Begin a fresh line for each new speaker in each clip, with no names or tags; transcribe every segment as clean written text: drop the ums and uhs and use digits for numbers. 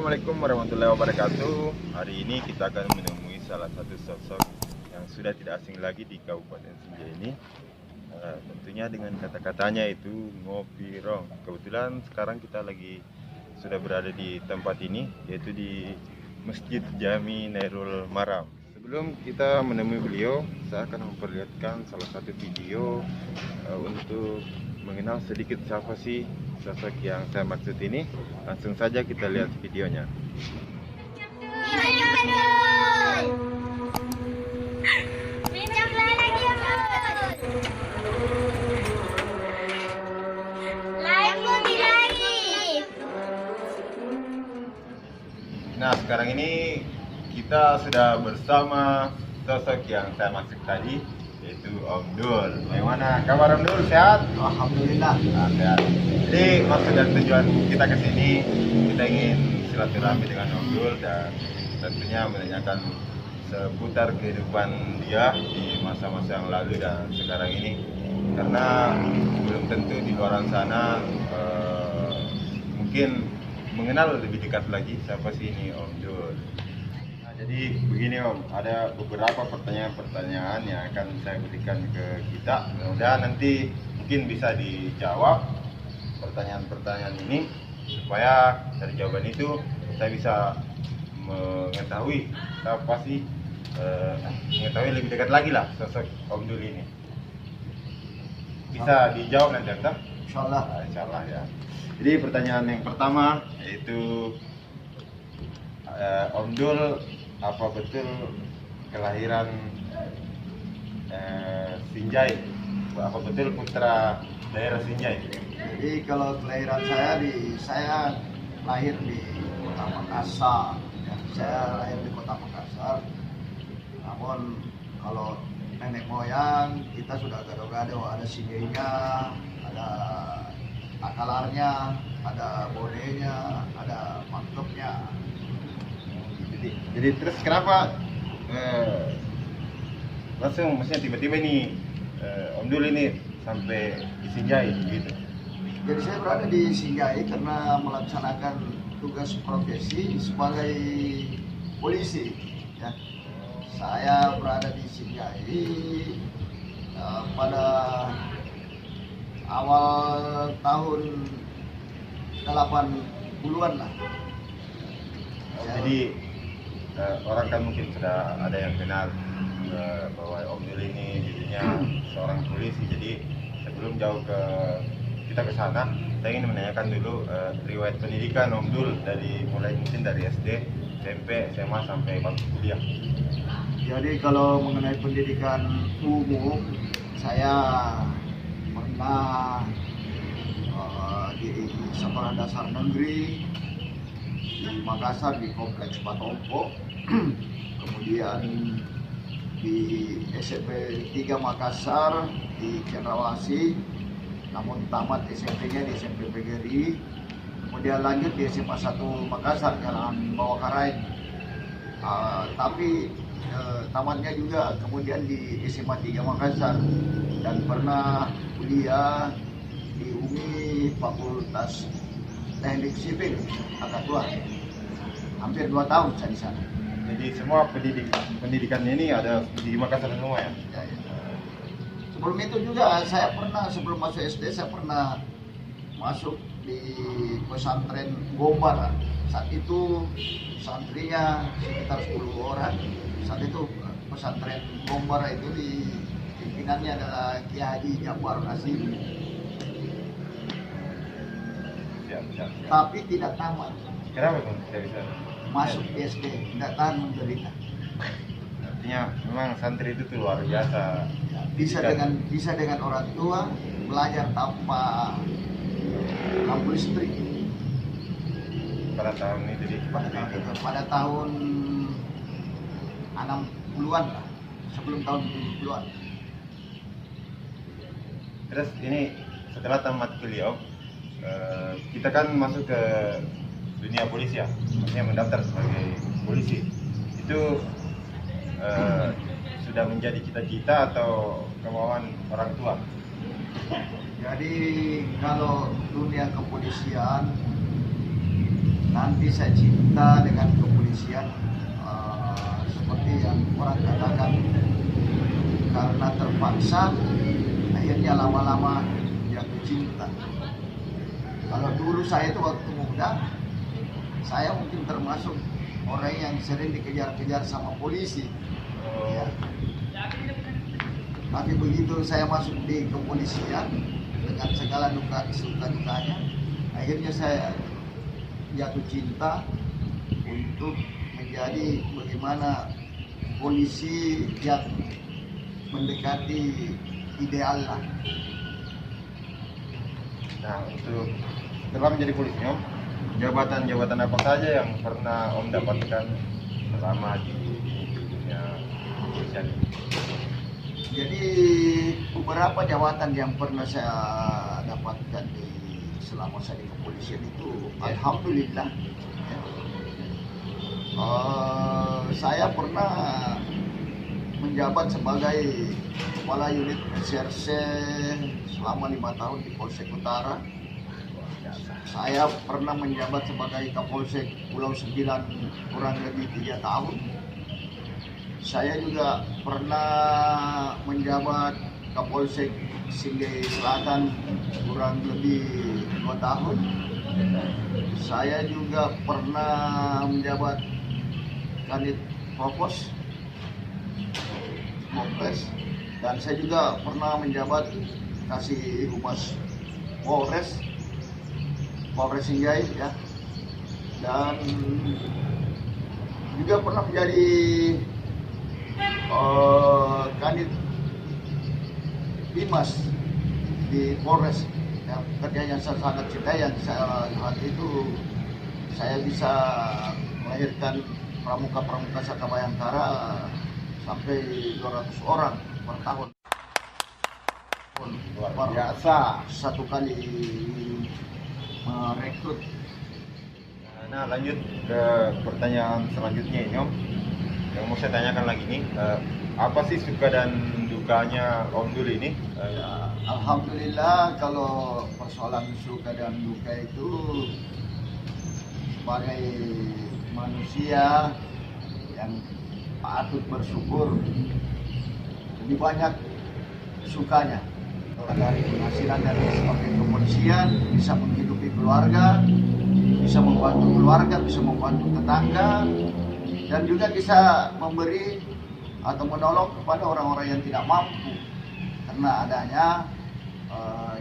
Assalamualaikum warahmatullahi wabarakatuh. Hari ini kita akan menemui salah satu sosok yang sudah tidak asing lagi di Kabupaten Sinjai ini. Tentunya dengan kata-katanya itu ngopi rong. Kebetulan sekarang kita lagi sudah berada di tempat ini, yaitu di Masjid Jami Nairul Maram. Sebelum kita menemui beliau, saya akan memperlihatkan salah satu video untuk mengenal sedikit siapa sih sosok yang saya maksud ini. Langsung saja kita lihat videonya. Nah, sekarang ini kita sudah bersama sosok yang saya maksud tadi, yaitu Om Dul. Bagaimana kabar Om Dul? Sehat?
Alhamdulillah.
Nah, sehat. Jadi maksud dan tujuan kita ke sini, kita ingin silaturahmi dengan Om Dul dan tentunya menanyakan seputar kehidupan dia di masa-masa yang lalu dan sekarang ini. Karena belum tentu di luar sana mungkin mengenal lebih dekat lagi siapa sih ini Om Dul. Nah, jadi begini Om, ada beberapa pertanyaan-pertanyaan yang akan saya berikan ke kita. Mudah-mudahan nanti mungkin bisa dijawab pertanyaan-pertanyaan ini supaya dari jawaban itu saya bisa mengetahui siapa sih mengetahui lebih dekat lagi lah sosok Om Dul ini. Bisa dijawab nanti Om?
Insyaallah.
Insyaallah ya. Jadi pertanyaan yang pertama yaitu Om Dul, apa betul kelahiran Sinjai? Apa betul putra daerah Sinjai?
Jadi kalau kelahiran saya lahir di Kota Makassar. Ya, saya lahir di Kota Makassar. Namun kalau nenek moyang kita sudah gado-gado, ada Sinjainya, ada akalarnya, ada bodenya, ada mantepnya.
Jadi terus kenapa langsung maksudnya tiba-tiba nih Om Dul ini sampai di Sinjai gitu?
Jadi saya berada di Sinjai karena melaksanakan tugas profesi sebagai polisi. Ya. Saya berada di Sinjai pada awal tahun 80-an lah.
Jadi orang kan mungkin sudah ada yang kenal bahwa Om Dul ini dirinya seorang polisi. Jadi sebelum jauh kita ke sana, saya ingin menanyakan dulu riwayat pendidikan Om Dul mulai mungkin dari SD, SMP, SMA sampai bangku kuliah.
Jadi kalau mengenai pendidikan umum, saya pernah di sekolah dasar negeri di Makassar di Kompleks Patompo, kemudian di SMP 3 Makassar di Cendrawasih, namun tamat SMP-nya di SMP PGRI, kemudian lanjut di SMA 1 Makassar Jalan Bawakarai, tapi tamatnya juga kemudian di SMA 3 Makassar dan pernah kuliah di UMI Fakultas Teknik Sipil Angkatan, hampir 2 tahun saya di sana.
Jadi semua pendidikan ini ada di Makassar semua ya?
Ya, ya. Sebelum itu juga saya pernah, sebelum masuk SD saya pernah masuk di pesantren Gombar. Saat itu santrinya sekitar 10 orang. Saat itu pesantren Gombar itu di pimpinannya adalah Kiai Haji Jafar Hasim.
Siap.
Tapi tidak tamat.
Kenapa Bang saya bisa?
Masuk di SD, tidak tahan menderita.
Artinya memang santri itu tuh luar biasa.
Bisa dengan orang tua belajar tanpa lampu listrik.
Pada tahun itu
Pada tahun 60-an lah, sebelum tahun 70-an.
Terus ini setelah tamat kuliah, kita kan masuk ke dunia polisi ya, maksudnya mendaftar sebagai polisi. Itu sudah menjadi cita-cita atau kemauan orang tua?
Jadi kalau dunia kepolisian nanti saya cinta dengan kepolisian, seperti yang orang katakan, karena terpaksa akhirnya lama-lama jatuh cinta. Kalau dulu saya itu waktu muda, saya mungkin termasuk orang yang sering dikejar-kejar sama polisi. Ya. Tapi begitu saya masuk di kepolisian dengan segala duka-dukanya, akhirnya saya jatuh cinta untuk menjadi bagaimana polisi yang mendekati ideal lah.
Nah, untuk setelah menjadi polisi, Om, jabatan-jabatan apa saja yang pernah Om dapatkan selama di dunia kepolisian?
Jadi beberapa jabatan yang pernah saya dapatkan selama saya di kepolisian itu, alhamdulillah. Saya pernah menjabat sebagai kepala unit reserse selama 5 tahun di Polsek Utara. Saya pernah menjabat sebagai Kapolsek Pulau Sembilan kurang lebih 3 tahun. Saya juga pernah menjabat Kapolsek Singgay Selatan kurang lebih 2 tahun. Saya juga pernah menjabat Kanit Provos, Polres, dan saya juga pernah menjabat Kasih Humas Polres Singgay, ya, dan juga pernah menjadi Kanit Bimas di Polres. Ya, kerja yang saya sangat cintai, yang saya lihat itu saya bisa melahirkan pramuka-pramuka Saka Bayangkara sampai 200 orang per tahun.
Luar biasa.
Satu kali merekrut.
Nah, lanjut ke pertanyaan selanjutnya ini, Om. Yang mau saya tanyakan lagi nih, apa sih suka dan dukanya Om Dul ini?
Ya, alhamdulillah, kalau persoalan suka dan duka itu sebagai manusia yang patut bersyukur, lebih banyak sukanya. Dari penghasilan dari sebagai kepolisian bisa menghidupi keluarga, bisa membantu keluarga, bisa membantu tetangga, dan juga bisa memberi atau menolong kepada orang-orang yang tidak mampu karena adanya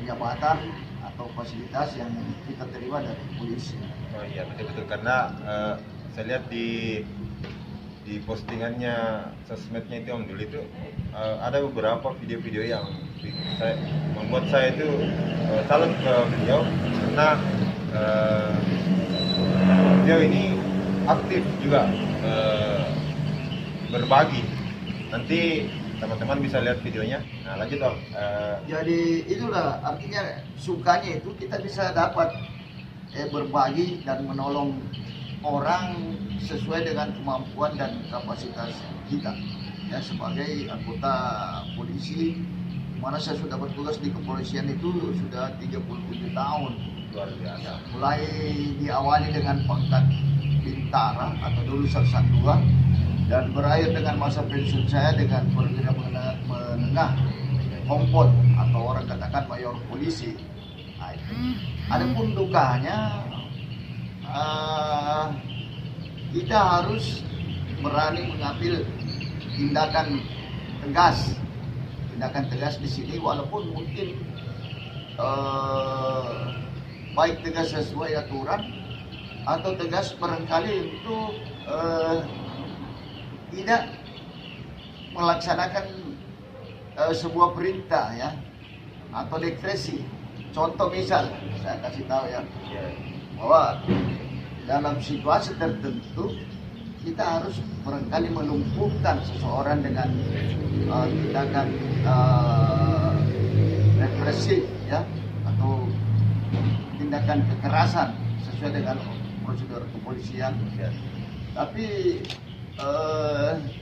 jabatan atau fasilitas yang kita terima dari polisi.
Oh iya, betul-betul, karena saya lihat di postingannya sosmednya itu Om Dul itu ada beberapa video-video yang membuat saya itu salut ke beliau, karena beliau ini aktif juga berbagi. Nanti teman-teman bisa lihat videonya. Nah, lanjut Om.
Jadi itulah artinya sukanya itu kita bisa dapat berbagi dan menolong orang sesuai dengan kemampuan dan kapasitas kita, ya, sebagai anggota polisi. Mana saya sudah bertugas di kepolisian itu sudah 37 tahun.
Luar biasa.
Mulai diawali dengan pangkat bintara atau dulu Sersan 2, dan berakhir dengan masa pensiun saya dengan perwira menengah kompol atau orang katakan mayor polisi. Nah, adapun dukanya, kita harus berani mengambil tindakan tegas. Tindakan tegas di sini walaupun mungkin baik tegas sesuai aturan atau tegas barangkali untuk tidak melaksanakan sebuah perintah, ya, atau diskresi. Contoh misal saya kasih tahu, ya, bahwa dalam situasi tertentu kita harus barangkali melumpuhkan seseorang dengan tindakan represif, ya, atau tindakan kekerasan sesuai dengan prosedur kepolisian, ya. Tapi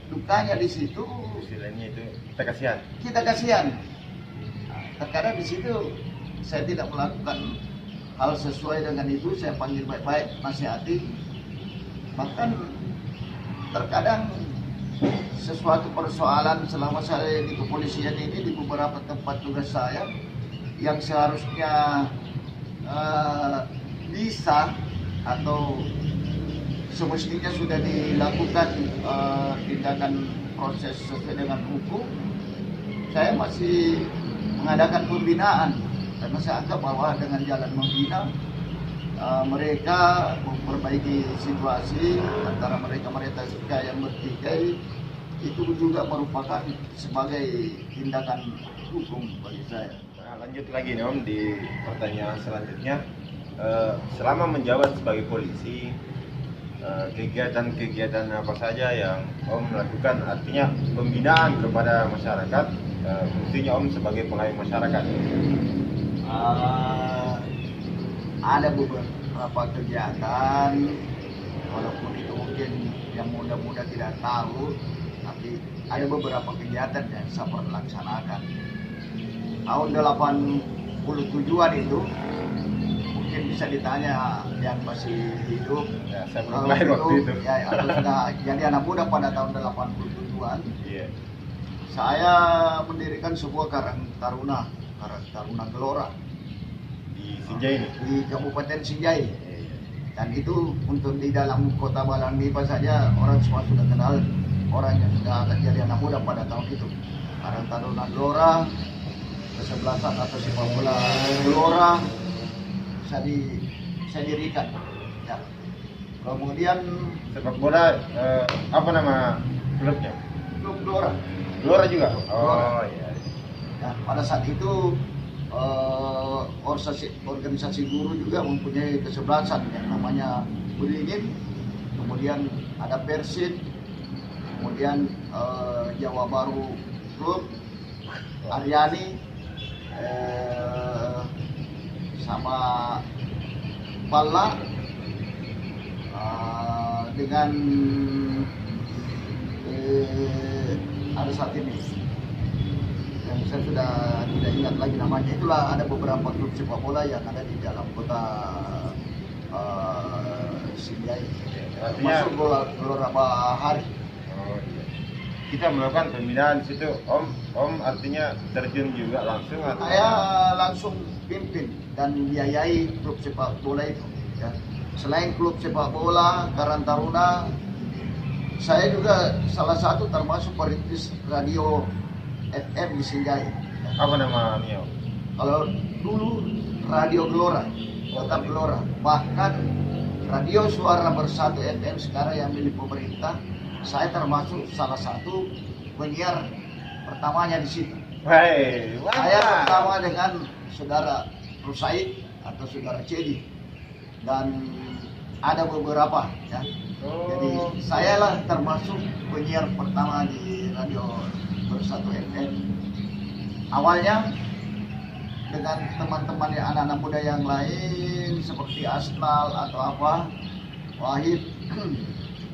dukanya di situ,
Istilahnya itu kita kasihan.
Terkadang di situ saya tidak melakukan hal sesuai dengan itu saya panggil baik-baik, nasihati. Bahkan terkadang sesuatu persoalan selama saya di kepolisian ini di beberapa tempat tugas saya yang seharusnya bisa atau semestinya sudah dilakukan tindakan proses sesuai dengan hukum, saya masih mengadakan pembinaan karena saya anggap bahwa dengan jalan membina mereka memperbaiki situasi antara mereka yang bertikai itu juga merupakan sebagai tindakan hukum bagi saya.
Nah, lanjut lagi nih Om di pertanyaan selanjutnya. Selama menjabat sebagai polisi, kegiatan-kegiatan apa saja yang Om lakukan, artinya pembinaan kepada masyarakat, fungsinya Om sebagai pengayom masyarakat?
Ada beberapa kegiatan, walaupun itu mungkin yang muda-muda tidak tahu, tapi ada beberapa kegiatan yang saya pernah laksanakan. Tahun 87-an itu mungkin bisa ditanya yang masih hidup,
Ya, saya belum lahir waktu itu.
Ya, atau sudah jadi anak muda pada tahun 87-an.
Iya.
Saya mendirikan sebuah Karang Taruna Gelora
Di Sinjai ini.
di Kabupaten Sinjai.
Iya.
Dan itu untuk di dalam kota Balangdipa saja orang semua sudah kenal orang yang sudah akan jadi anak muda pada tahun itu. Karang Taruna Gelora, kesebelasan atau sepak bola Gelora saya dirikan. Ya. Kemudian
Sepak bola, apa nama klubnya?
klub Gelora.
Gelora juga?
Gelora.
Oh iya.
Nah, pada saat itu organisasi guru juga mempunyai kesebelasan yang namanya Udingin, kemudian ada Persit, kemudian Jawa Baru Klub, Aryani, sama Pala, dengan ada saat ini yang saya sudah tidak ingat lagi namanya. Itulah ada beberapa klub sepak bola yang ada di dalam kota Sinjai,
Artinya,
masuk Gelora Bahari.
oh iya. Kita melakukan pembinaan di situ, Om artinya terjun juga langsung atau?
Saya langsung pimpin dan biayai klub sepak bola itu. Ya. Selain klub sepak bola Karang Taruna, saya juga salah satu termasuk perintis radio FM di Sinjai.
Apa namanya Om?
Kalau dulu radio Gelora, tetap Gelora. Bahkan radio Suara Bersatu FM sekarang yang milik pemerintah, saya termasuk salah satu penyiar pertamanya di situ.
Hei,
Saya pertama dengan saudara Rusaid atau saudara Cedi, dan ada beberapa ya. Jadi saya lah termasuk penyiar pertama di radio Bersatu FM. Awalnya dengan teman-teman yang anak-anak muda yang lain seperti Asnal atau apa, Wahid,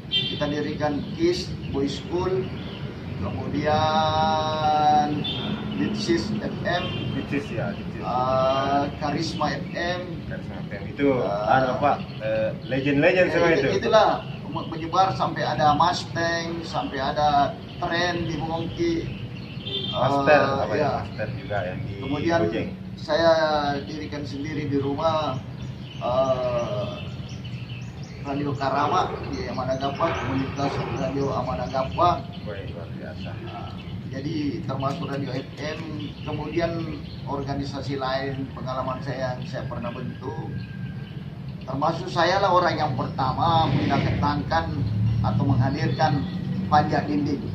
kita dirikan KIS Boys School, kemudian Litsis FM,
Ditsis ya, Ditsis.
Karisma FM.
Karisma FM itu apa? Legend-legend semua itu.
Itulah menyebar sampai ada Mustang, sampai ada Tren di Mongki.
Master, apa ya?
Ya.
Master juga yang di
Kemudian
Bojeng.
saya dirikan sendiri di rumah Radio Karama di Amanagapa, komunitas Radio Amanagapa.
Woi, luar biasa.
Jadi termasuk radio FM, kemudian organisasi lain pengalaman saya yang saya pernah bentuk. Termasuk saya lah orang yang pertama mendatangkan atau menghadirkan panjat dinding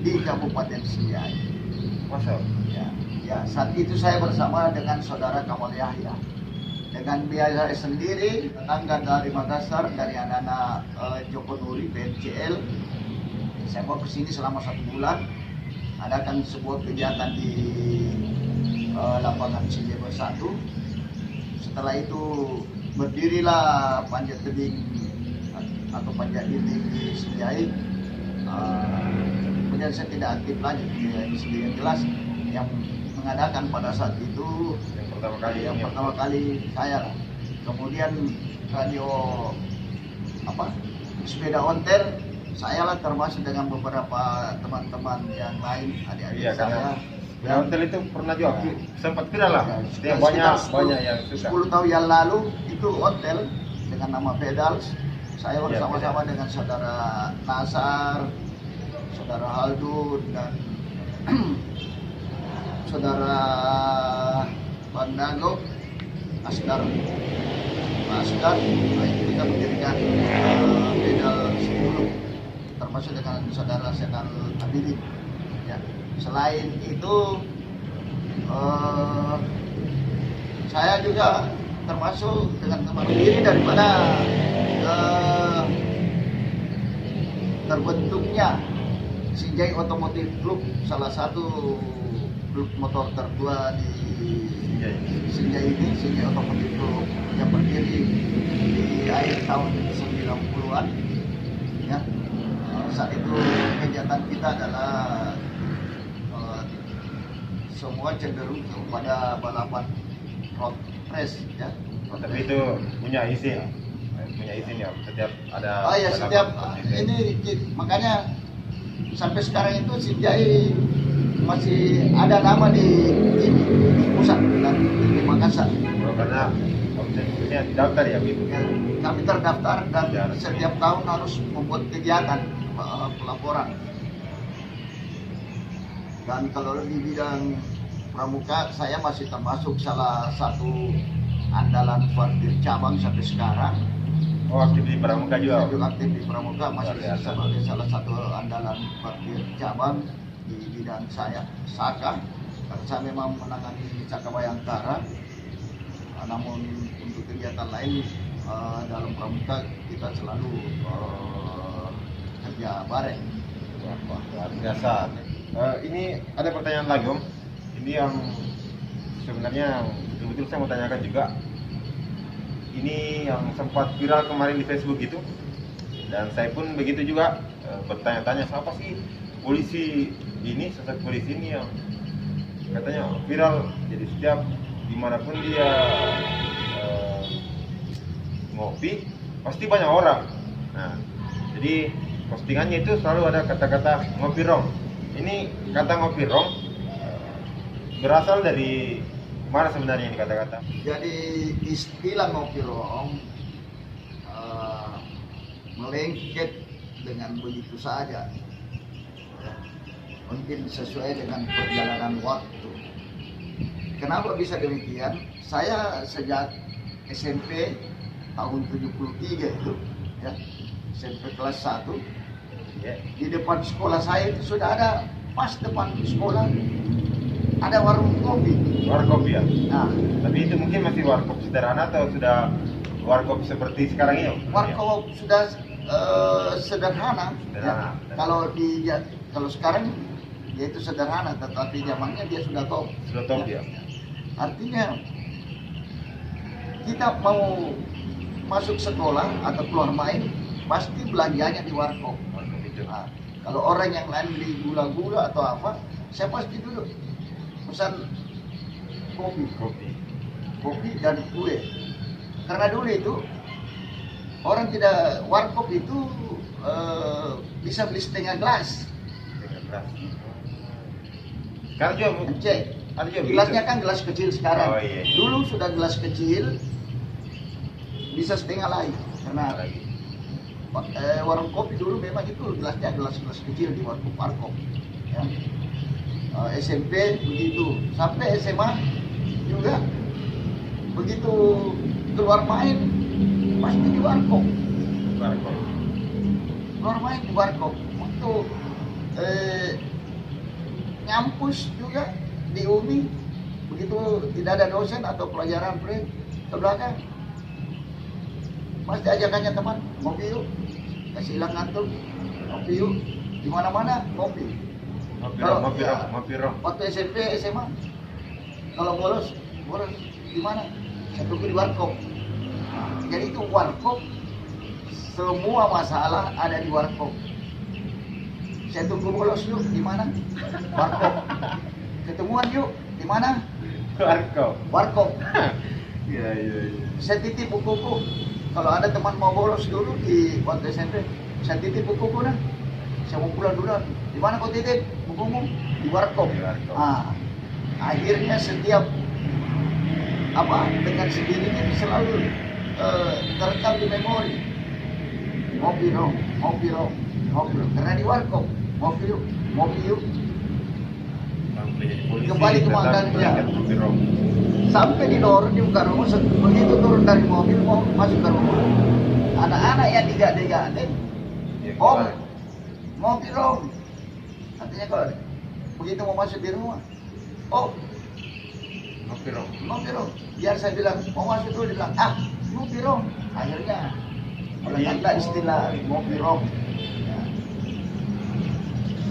di Kabupaten Sinjai.
Masa?
Ya, saat itu saya bersama dengan saudara Kamal Yahya. Dengan biaya saya sendiri, tetangga dari Makassar, dari anak-anak Joko Nuri, BNCL. Saya bawa ke sini selama 1 bulan. Adakan sebuah kegiatan di lapangan Sinjai Bersatu. Setelah itu berdirilah panjat tebing atau panjat dinding di Sinjai. Kemudian saya tidak aktif lagi di sini, yang jelas yang mengadakan pada saat itu
Yang pertama kali
yang
ini.
pertama kali saya lah. kemudian radio apa sepeda ontel, saya lah termasuk dengan beberapa teman-teman yang lain, adik-adik
Iya, karena
saya.
sepeda ontel itu pernah juga sempat viral lah.
Ya,
Setiap
sekitar
banyak yang suka.
10 tahun yang lalu itu ontel dengan nama Pedals. Saya
Iya,
bersama-sama dengan saudara Nasar, saudara Haldun, dan saudara Bang Dago, Asdar, nah, itu kita mendirikan Pedal 10, termasuk dengan saudara Senal Abidin. Ya. Selain itu, saya juga termasuk dengan teman diri daripada terbentuknya Sinjai Otomotif Club, salah satu klub motor tertua di Sinjai ini, Sinjai Otomotif Club, yang berdiri di akhir tahun 90-an. Ya. Saat itu kegiatan kita adalah semua cenderung kepada balapan road race, ya.
Tapi itu punya izin ya, setiap ada.
Oh ya, setiap ini makanya sampai sekarang itu Sinjai masih ada nama di pusat dan di Makassar.
Oh, karena organisasinya daftar ya gitu.
Kami terdaftar dan
Ya.
setiap tahun harus membuat kegiatan pelaporan. Dan kalau di bidang pramuka, saya masih termasuk salah satu andalan parkir cabang sampai sekarang.
Oh, aktif di pramuka juga.
Saya juga aktif di pramuka, masih
Luar biasa.
sebagai salah satu andalan parkir cabang di bidang saya Saka. Karena saya memang menangani Saka Bayangkara. Namun untuk kegiatan lain dalam pramuka kita selalu kerja bareng.
Wah, luar biasa. Ini ada pertanyaan lagi Om. Ini yang sebenarnya betul-betul saya mau tanyakan juga. Ini yang sempat viral kemarin di Facebook itu, dan saya pun begitu juga bertanya-tanya siapa sih polisi ini, sosok polisi ini yang katanya viral. Jadi setiap dimanapun dia ngopi pasti banyak orang. Nah, jadi postingannya itu selalu ada kata-kata ngopi rong. Ini kata ngopi rong berasal dari mana sebenarnya ini kata-kata?
Jadi istilah ngopi rong melengket dengan begitu saja. Mungkin sesuai dengan perjalanan waktu. Kenapa bisa demikian? Saya sejak SMP tahun 73 itu, ya, SMP kelas 1,
Ya.
di depan sekolah saya itu sudah ada, pas depan sekolah ada warung kopi.
Warkop ya.
Nah,
Tapi itu mungkin masih warkop sederhana atau sudah warkop seperti sekarang ini? Om?
warkop sudah sederhana.
Sederhana.
Ya. Kalau sekarang dia itu sederhana, tetapi zamannya dia sudah top.
Sudah top ya.
Artinya kita mau masuk sekolah atau keluar main pasti belanjanya di warkop.
Warkop itu.
Nah, kalau orang yang lain beli gula-gula atau apa, saya pasti dulu pesan kopi dan kue. Karena dulu itu orang tidak, warkop itu bisa beli setengah gelas.
Dengan beras. Sekarang juga
Cek,
ada juga
gelasnya
begitu.
kan gelas kecil sekarang.
Oh, iya.
Dulu sudah gelas kecil bisa setengah lagi. Karena
lagi.
warung kopi dulu memang itu gelasnya gelas kecil di warkop. Ya. SMP begitu, sampai SMA juga begitu keluar main pasti di warkop.
Warkop.
Keluar main di warkop. Waktu nyampus juga di UMI, begitu tidak ada dosen atau pelajaran break ke belakang, pasti ajakannya teman ngopi yuk, kasih hilang ngantuk, ngopi yuk, di mana-mana ngopi.
Ngopi rong.
Waktu SMP SMA kalau bolos di mana? Saya tunggu di warkop. Jadi itu warkop, semua masalah ada di warkop. Saya tunggu bolos yuk, di mana? Warkop. Ketemuan yuk, di mana?
Warkop.
Warkop.
Iya, iya, iya.
Saya titip bukuku. Kalau ada teman mau bolos dulu di waktu SMP, saya titip bukuku dah. Saya mau pulang dulu. Di mana kau titip bukumu? Di warkop.
Di warkop.
Akhirnya setiap dengan sendirinya selalu terekam di memori. Ngopi dong. Karena di warkop, ngopi yuk.
Sampai jadi polisi,
Kembali ke
tetap
Manggarai.
berangkat ngopi rong.
Sampai didorong di buka rumah, begitu turun dari mobil mau masuk ke rumah. Anak-anak yang digade-gade,
Ya,
Om,
gimana?
ngopi dong. Artinya kalau begitu mau masuk di rumah, oh,
Ngopi rong.
ngopi dong. Biar saya bilang, mau masuk dulu, dia bilang, ngopi dong. Akhirnya, meletaklah istilah ngopi dong. Ya.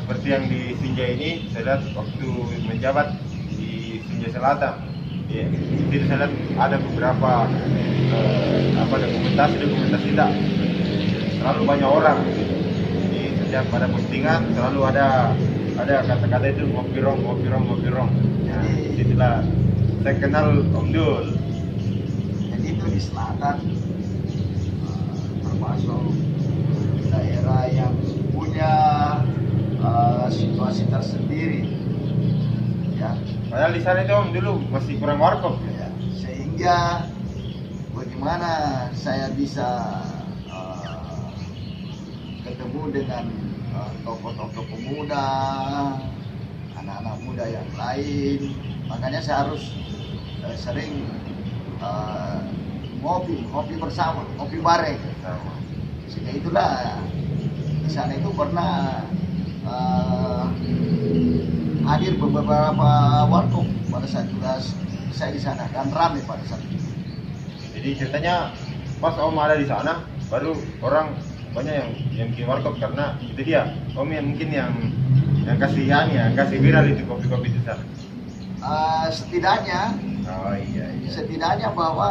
Seperti yang di Sinjai ini, saya lihat waktu menjabat di Sinjai Selatan, ya, itu saya lihat ada beberapa dokumentasi tidak terlalu banyak orang. Jadi setiap pada postingan selalu ada kata-kata itu ngopi rong. Nah, itulah saya kenal Om Dul.
Jadi itu di selatan, termasuk daerah yang punya situasi tersendiri, ya.
Padahal di sana itu Om dulu masih kurang warkop.
Ya, sehingga bagaimana saya bisa ketemu dengan tokoh-tokoh pemuda, anak-anak muda yang lain. Makanya saya harus sering ngopi bersama, ngopi bareng.
Sama.
Sehingga itulah di sana itu pernah hadir beberapa warkop pada saat saya di sana dan ramai pada saat itu.
Jadi ceritanya pas Om ada di sana, baru orang banyak yang bikin warkop karena itu dia Om yang mungkin yang kasih viral itu kopi-kopi di sana.
Setidaknya
Oh iya.
setidaknya bahwa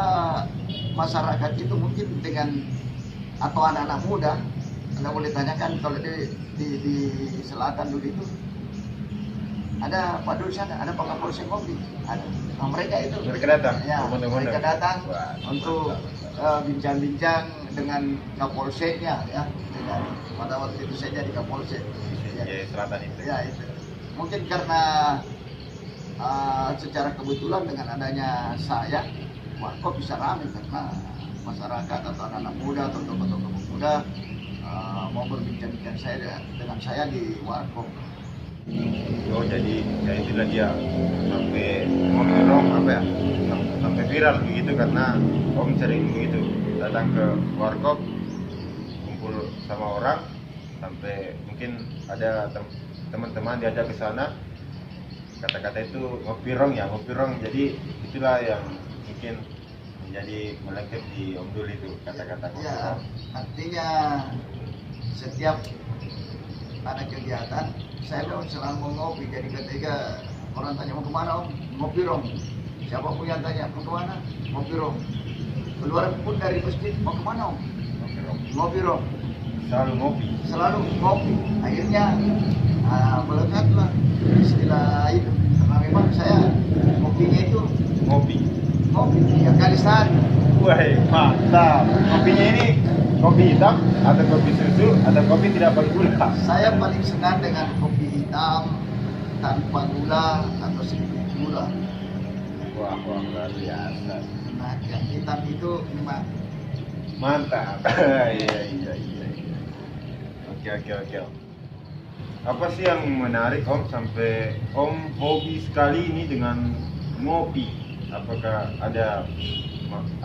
masyarakat itu mungkin dengan atau anak-anak muda, Anda boleh tanyakan kalau di selatan dulu itu ada Pak Dul sana, ada Pak Kapolsek Ngopi, ada. Nah, mereka
datang,
ya,
teman-teman
mereka datang
Wah,
untuk bincang-bincang dengan Kapolseknya, ya. Pada waktu itu saya jadi Kapolsek.
Ya, selatan itu.
Ya itu. Mungkin karena secara kebetulan dengan adanya saya, warkop bisa ramai karena masyarakat atau anak-anak muda atau tokoh-tokoh muda mau berbincang-bincang dengan saya di warkop.
Oh jadi ya itulah dia sampai ngomong sampai viral begitu karena Om sering begitu datang ke warkop kumpul sama orang sampai mungkin ada teman-teman diajak ke sana, kata-kata itu ngopi rong, jadi itulah yang mungkin menjadi melengket di Om Dul itu kata-kata ngopi
Ya,
rong.
artinya setiap ada kegiatan saya dong selalu mau ngopi. Jadi ketika orang tanya mau kemana Om, ngopi rong. Siapa pun yang tanya mau kemana, ngopi rong. Keluar pun dari masjid mau kemana Om,
Ngopi rong.
ngopi rong.
Selalu ngopi.
Akhirnya melekatlah istilah itu karena memang saya ngopinya itu
Ngopi.
ngopi 3 kali sehari.
Wah, mantap. Kopinya ini kopi hitam atau kopi susu atau kopi tidak pakai gula?
Saya paling senang dengan kopi hitam tanpa gula atau sedikit gula.
Wah, luar biasa.
Nah, yang hitam itu memang
Mantap. Iya. Oke. Apa sih yang menarik Om sampai Om hobi sekali ini dengan ngopi? Apakah ada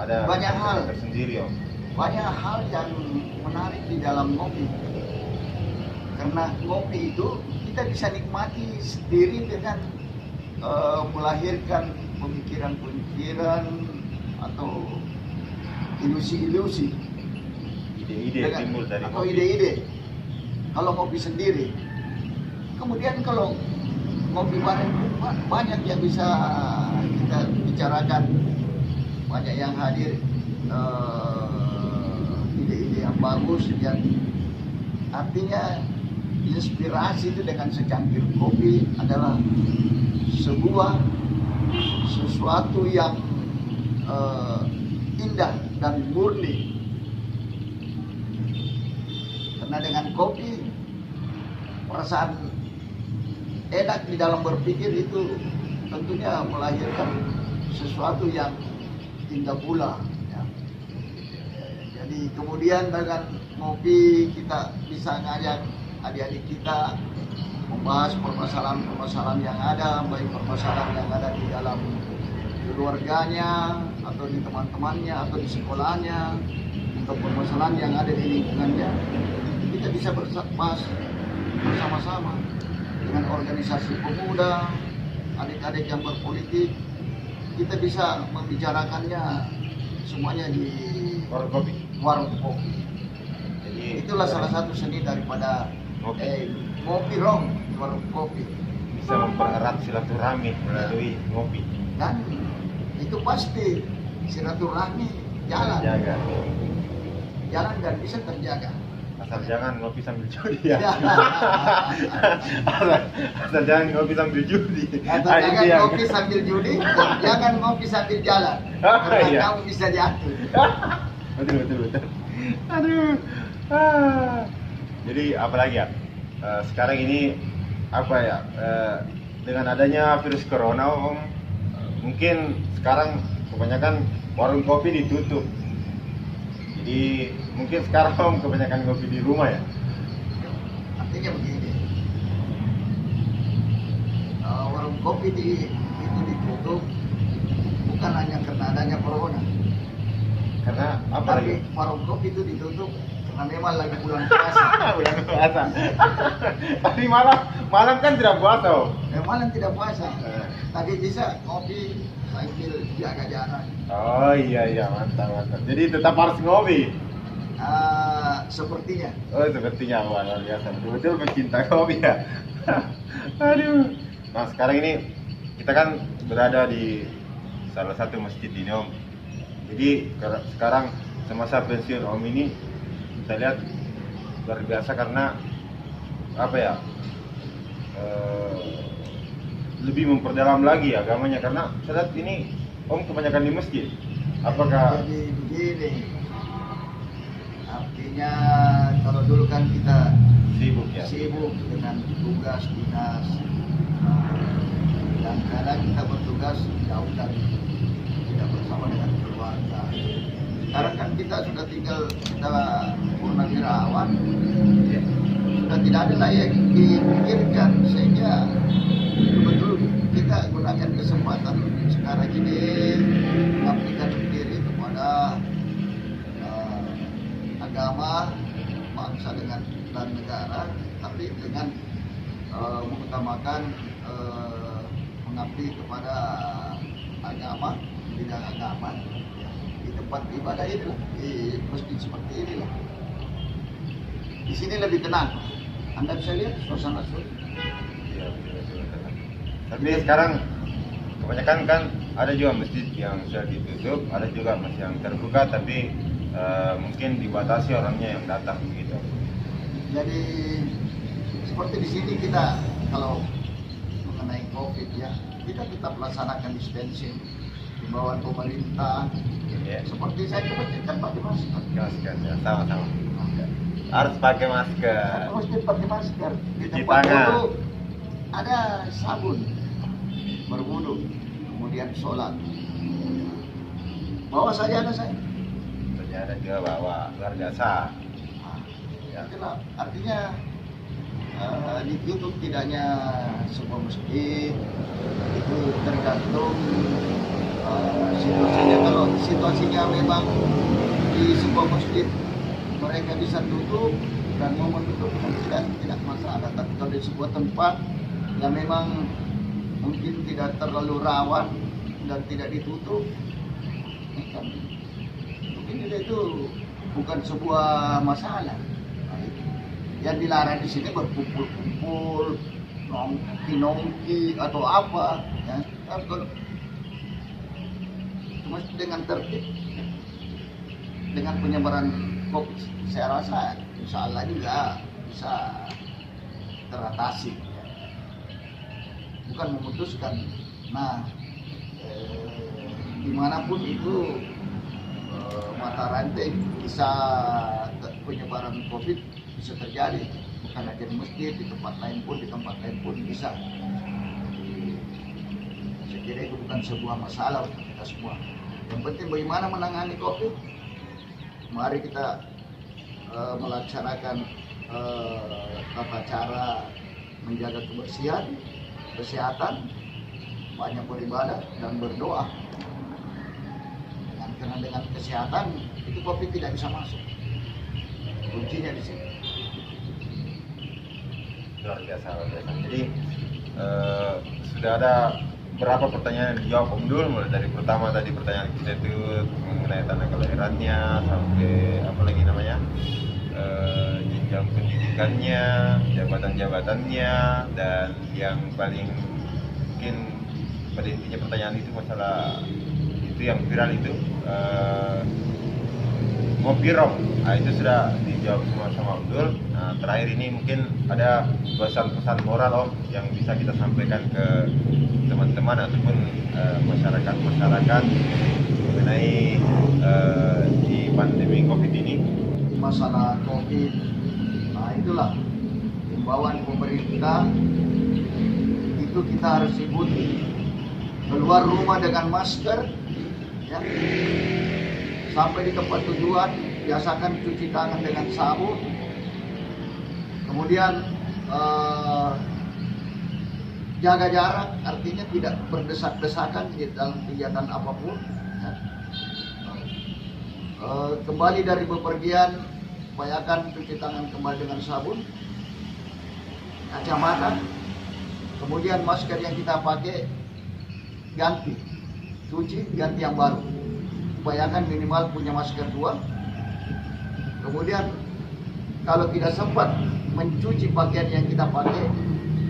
Banyak hal
tersendiri Om?
banyak hal yang menarik di dalam ngopi. Karena ngopi itu kita bisa nikmati sendiri dengan melahirkan pemikiran-pemikiran atau ilusi-ilusi.
Ide-ide timbul dari
atau
ngopi.
ide-ide. Kalau ngopi sendiri, kemudian kalau ngopi bareng banyak yang bisa kita bicarakan, banyak yang hadir, ide-ide yang bagus, yang artinya inspirasi itu dengan secangkir kopi adalah sesuatu yang indah dan murni. Karena dengan kopi perasaan enak di dalam berpikir itu tentunya melahirkan sesuatu yang indah pula ya. Jadi kemudian dengan ngopi kita bisa ngajak adik-adik kita membahas permasalahan-permasalahan yang ada, baik permasalahan yang ada di dalam keluarganya atau di teman-temannya atau di sekolahnya atau permasalahan yang ada di lingkungannya. Kita bisa bahas bersama-sama dengan organisasi pemuda, adik-adik yang berpolitik. Kita bisa membicarakannya semuanya di
warung kopi. Jadi
Itulah salah satu seni daripada ngopi rong di warung kopi.
bisa mempererat silaturahmi melalui ngopi.
Dan itu pasti silaturahmi jalan dan bisa terjaga.
Asal jangan ngopi sambil judi ya. Asal jangan ngopi sambil judi.
Atau jangan ngopi sambil judi, dan jangan ngopi sambil jalan. Karena
Iya.
kamu bisa jatuh.
Betul. Aduh. Jadi apalagi ya? Sekarang ini apa ya? Dengan adanya virus corona, Om, mungkin sekarang kebanyakan warung kopi ditutup. Jadi mungkin sekarang Om kebanyakan ngopi di rumah ya.
Artinya begini, warung kopi itu ditutup bukan hanya karena adanya corona.
Karena apa
Tapi
lagi?
warung kopi itu ditutup karena memang lagi bulan puasa.
Bulan puasa. Tapi malam kan tidak puasa, Om.
Malam tidak puasa. Tadi bisa ngopi sambil jaga jarak.
Oh iya mantap. Jadi tetap harus ngopi.
Sepertinya.
Oh sepertinya luar biasa. Betul pecinta kopi ya. Aduh. Nah sekarang ini kita kan berada di salah satu masjid ini, Om. Jadi sekarang semasa pensiun Om ini kita lihat luar biasa karena apa ya? Lebih memperdalam lagi agamanya karena saya lihat ini Om kebanyakan di masjid. Apakah
Jadi begini. Artinya kalau dulu kan kita
sibuk ya?
sibuk dengan tugas dinas, dan kadang kita bertugas jauh dari tidak bersama dengan keluarga. Sekarang kan kita sudah tinggal, kita purnawirawan, sudah tidak ada lagi yang dipikirkan, sehingga betul kita gunakan kesempatan sekarang ini mengabdikan diri kepada agama, bangsa dan negara, tapi dengan mengutamakan mengabdi kepada agama, bidang agama di tempat ibadah itu, di masjid seperti ini lah. Di sini lebih tenang. Anda bisa lihat suasana sunyi.
Iya, betul. Tapi sekarang kebanyakan kan ada juga masjid yang sudah ditutup, ada juga masjid yang terbuka tapi mungkin dibatasi orangnya yang datang begitu.
Jadi seperti di sini kita kalau mengenai COVID ya, kita tetap laksanakan distancing, himbauan pemerintah.
Ya.
Seperti saya kebetulan pakai masker.
Masker ya, sama-sama. Harus pakai masker.
Mesti pakai masker. Di
Cuci
tempat
tangan.
wudu ada sabun, berwudu, kemudian sholat. Bawa saja ada saya.
Ada juga bawa luar biasa.
Ya, itulah artinya di YouTube tidaknya sebuah masjid itu tergantung situasinya. Kalau situasinya memang di sebuah masjid mereka bisa tutup dan mau menutup tidak masalah. Tapi kalau di sebuah tempat yang memang mungkin tidak terlalu rawan dan tidak ditutup, kan mungkin itu bukan sebuah masalah. Yang dilarang di sini berkumpul-kumpul, nongki atau apa, ya. Kalau cuma dengan tertib, dengan penyebaran COVID, saya rasa insya Allah juga bisa teratasi. Bukan memutuskan. Nah, dimanapun itu mata rantai bisa penyebaran COVID bisa terjadi, bukan hanya di masjid, di tempat lain pun bisa. Saya kira itu bukan sebuah masalah untuk kita semua. Yang penting bagaimana menangani COVID. Mari kita melaksanakan tata cara menjaga kebersihan, kesehatan, banyak beribadah dan berdoa. Karena dengan kesehatan itu COVID tidak bisa masuk. Kuncinya di sini.
Luar biasa, luar biasa. Jadi sudah ada berapa pertanyaan yang dijawab Om Dul, mulai dari pertama tadi pertanyaan kita itu mengenai tanah kelahirannya sampai apa lagi namanya, jenjang pendidikannya, jabatan-jabatannya, dan yang paling mungkin pada intinya pertanyaan itu masalah itu yang viral itu ngopi rom. Nah, itu sudah dijawab semua sama Om Dul. Nah, terakhir ini mungkin ada pesan-pesan moral Om yang bisa kita sampaikan ke teman-teman ataupun masyarakat mengenai di pandemi COVID ini.
Masalah COVID, nah itulah himbauan pemerintah, itu kita harus ikuti. Keluar rumah dengan masker, ya. Sampai di tempat tujuan biasakan cuci tangan dengan sabun. Kemudian jaga jarak, artinya tidak berdesak-desakan di dalam kegiatan apapun, ya. Kembali dari bepergian, upayakan cuci tangan kembali dengan sabun, kacamata, kemudian masker yang kita pakai ganti, cuci, ganti yang baru. Upayakan minimal punya masker 2. Kemudian kalau tidak sempat mencuci pakaian yang kita pakai,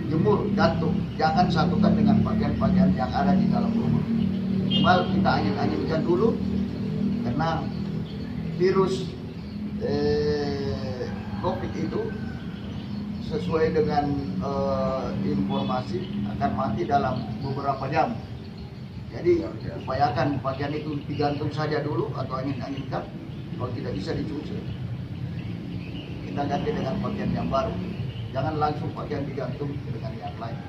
jemur, gantung, jangan satukan dengan pakaian-pakaian yang ada di dalam rumah. Minimal kita angin-anginkan dulu, karena virus COVID itu sesuai dengan informasi akan mati dalam beberapa jam. Jadi upayakan pakaian itu digantung saja dulu atau angin-anginkan. Kalau tidak bisa dicuci, kita ganti dengan pakaian yang baru. Jangan langsung pakaian digantung dengan yang lain.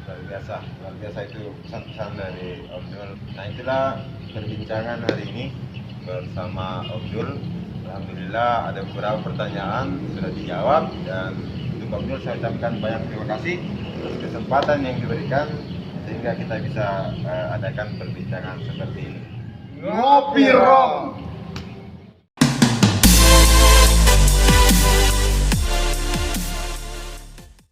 Luar biasa itu pesan-pesan dari Om Dul. Nah, itulah perbincangan hari ini bersama Om Dul. Alhamdulillah ada beberapa pertanyaan sudah dijawab, dan untuk Om Dul saya ucapkan banyak terima kasih atas kesempatan yang diberikan sehingga kita bisa adakan perbincangan seperti ini.
Ngopi Rom.